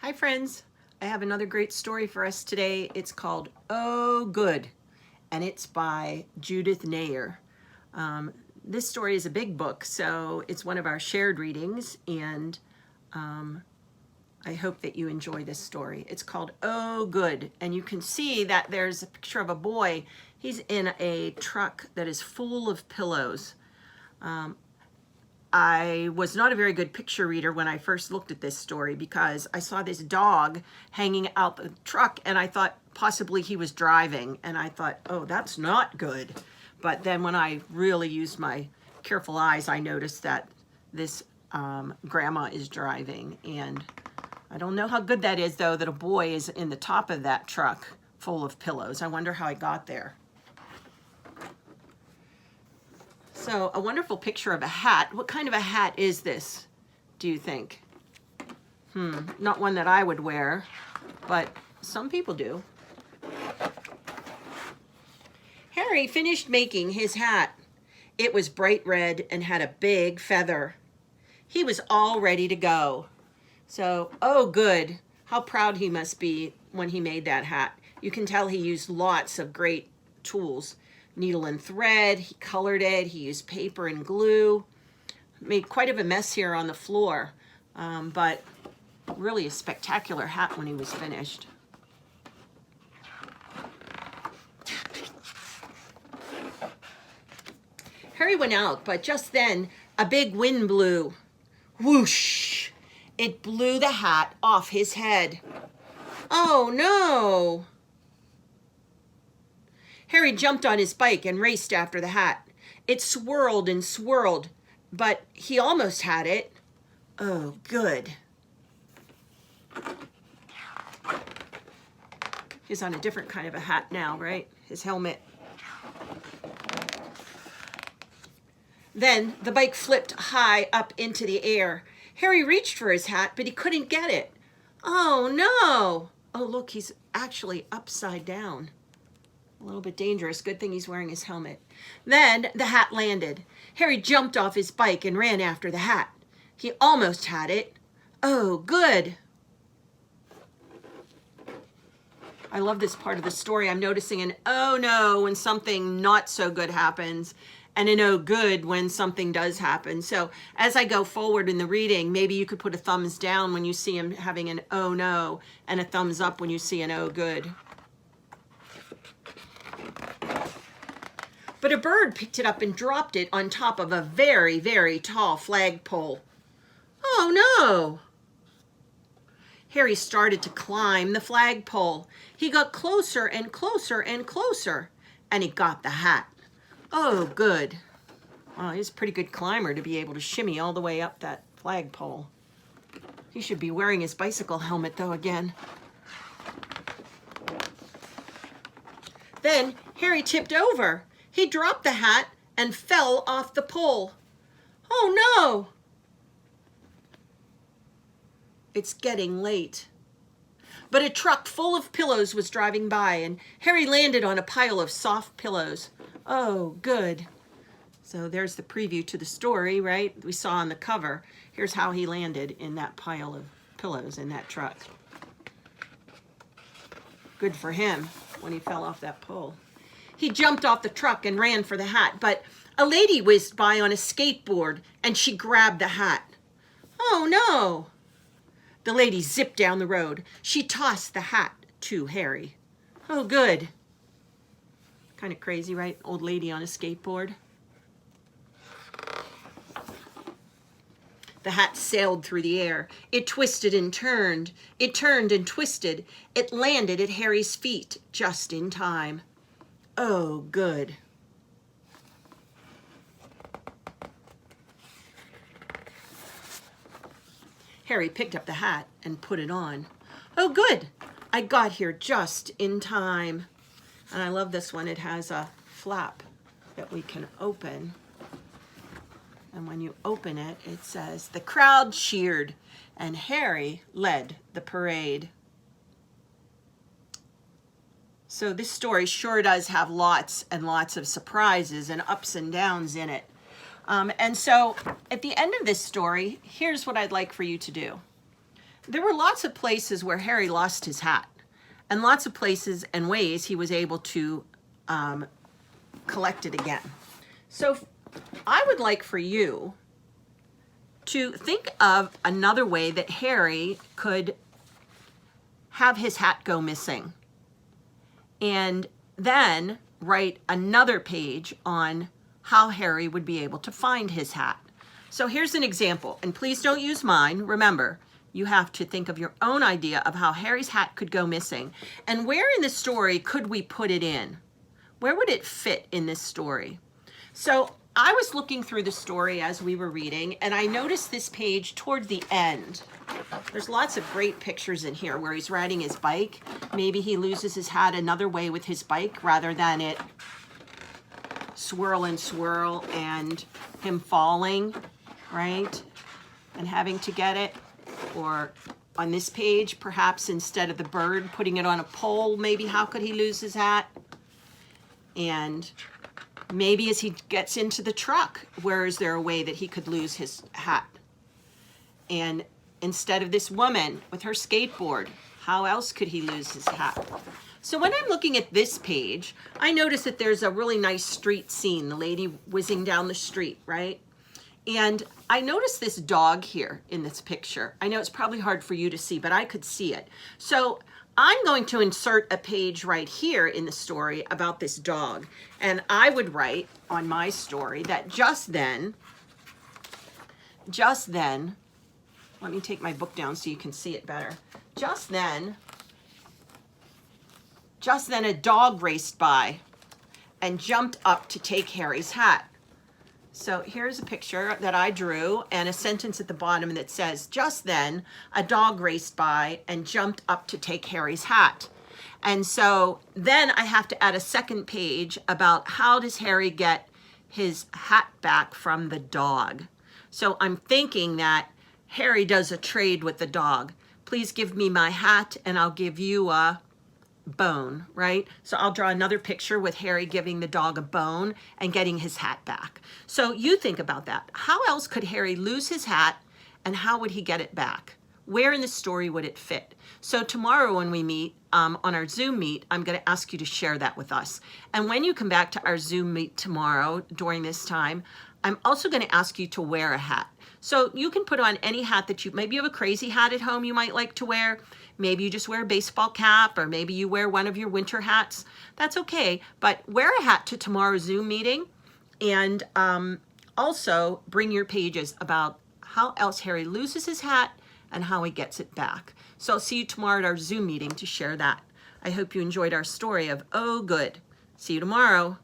Hi friends, I have another great story for us today. It's called Oh Good, and it's by Judith Nair. This story is a big book, so it's one of our shared readings, and I hope that you enjoy this story. It's called Oh Good, and you can see that there's a picture of a boy. He's in a truck that is full of pillows. I was not a very good picture reader when I first looked at this story because I saw this dog hanging out the truck and I thought possibly he was driving, and I thought, oh, that's not good. But then when I really used my careful eyes, I noticed that this grandma is driving, and I don't know how good that is, though, that a boy is in the top of that truck full of pillows. I wonder how he got there. So a wonderful picture of a hat. What kind of a hat is this, do you think? Not one that I would wear, but some people do. Harry finished making his hat. It was bright red and had a big feather. He was all ready to go. So, oh good, how proud he must be when he made that hat. You can tell he used lots of great tools. Needle and thread, he colored it, he used paper and glue. Made quite of a mess here on the floor, but really a spectacular hat when he was finished. Harry went out, but just then a big wind blew. Whoosh! It blew the hat off his head. Oh no! Harry jumped on his bike and raced after the hat. It swirled and swirled, but he almost had it. Oh, good. He's on a different kind of a hat now, right? His helmet. Then the bike flipped high up into the air. Harry reached for his hat, but he couldn't get it. Oh, no. Oh, look, he's actually upside down. A little bit dangerous. Good thing he's wearing his helmet. Then the hat landed. Harry jumped off his bike and ran after the hat. He almost had it. Oh, good. I love this part of the story. I'm noticing an oh no when something not so good happens, and an oh good when something does happen. So as I go forward in the reading, maybe you could put a thumbs down when you see him having an oh no, and a thumbs up when you see an oh good. But a bird picked it up and dropped it on top of a very, very tall flagpole. Oh no! Harry started to climb the flagpole. He got closer and closer and closer, and he got the hat. Oh, good. Oh, he's a pretty good climber to be able to shimmy all the way up that flagpole. He should be wearing his bicycle helmet, though, again. Then Harry tipped over. He dropped the hat and fell off the pole. Oh no! It's getting late. But a truck full of pillows was driving by, and Harry landed on a pile of soft pillows. Oh, good. So there's the preview to the story, right? We saw on the cover. Here's how he landed in that pile of pillows in that truck. Good for him when he fell off that pole. He jumped off the truck and ran for the hat, but a lady whizzed by on a skateboard, and she grabbed the hat. Oh, no! The lady zipped down the road. She tossed the hat to Harry. Oh, good. Kind of crazy, right? Old lady on a skateboard. The hat sailed through the air. It twisted and turned. It turned and twisted. It landed at Harry's feet just in time. Oh, good. Harry picked up the hat and put it on. Oh, good. I got here just in time. And I love this one. It has a flap that we can open. And when you open it, it says, "The crowd cheered, and Harry led the parade." So this story sure does have lots and lots of surprises and ups and downs in it. And so at the end of this story, here's what I'd like for you to do. there were lots of places where Harry lost his hat, and lots of places and ways he was able to collect it again. So I would like for you to think of another way that Harry could have his hat go missing, and then write another page on how Harry would be able to find his hat. So here's an example, and please don't use mine. Remember, you have to think of your own idea of how Harry's hat could go missing. And where in the story could we put it in? Where would it fit in this story? So I was looking through the story as we were reading, and I noticed this page toward the end. There's lots of great pictures in here where he's riding his bike. Maybe he loses his hat another way with his bike rather than it swirl and swirl and him falling, right? And having to get it. Or on this page, perhaps instead of the bird putting it on a pole, maybe how could he lose his hat? And maybe as he gets into the truck, where is there a way that he could lose his hat? And instead of this woman with her skateboard, how else could he lose his hat? So when I'm looking at this page, I notice that there's a really nice street scene, the lady whizzing down the street, right? And I noticed this dog here in this picture. I know it's probably hard for you to see, but I could see it. So I'm going to insert a page right here in the story about this dog. And I would write on my story that just then, let me take my book down so you can see it better. Just then a dog raced by and jumped up to take Harry's hat. So here's a picture that I drew and a sentence at the bottom that says, just then, a dog raced by and jumped up to take Harry's hat. And so then I have to add a second page about how does Harry get his hat back from the dog. So I'm thinking that Harry does a trade with the dog. Please give me my hat and I'll give you a bone, right? So I'll draw another picture with Harry giving the dog a bone and getting his hat back. So you think about that. How else could Harry lose his hat and how would he get it back? Where in the story would it fit? So tomorrow when we meet on our Zoom meet, I'm going to ask you to share that with us. And when you come back to our Zoom meet tomorrow during this time, I'm also going to ask you to wear a hat. So you can put on any hat that maybe you have a crazy hat at home you might like to wear. Maybe you just wear a baseball cap, or maybe you wear one of your winter hats. That's okay, but wear a hat to tomorrow's Zoom meeting, and also bring your pages about how else Harry loses his hat and how he gets it back. So I'll see you tomorrow at our Zoom meeting to share that. I hope you enjoyed our story of Oh Good. See you tomorrow.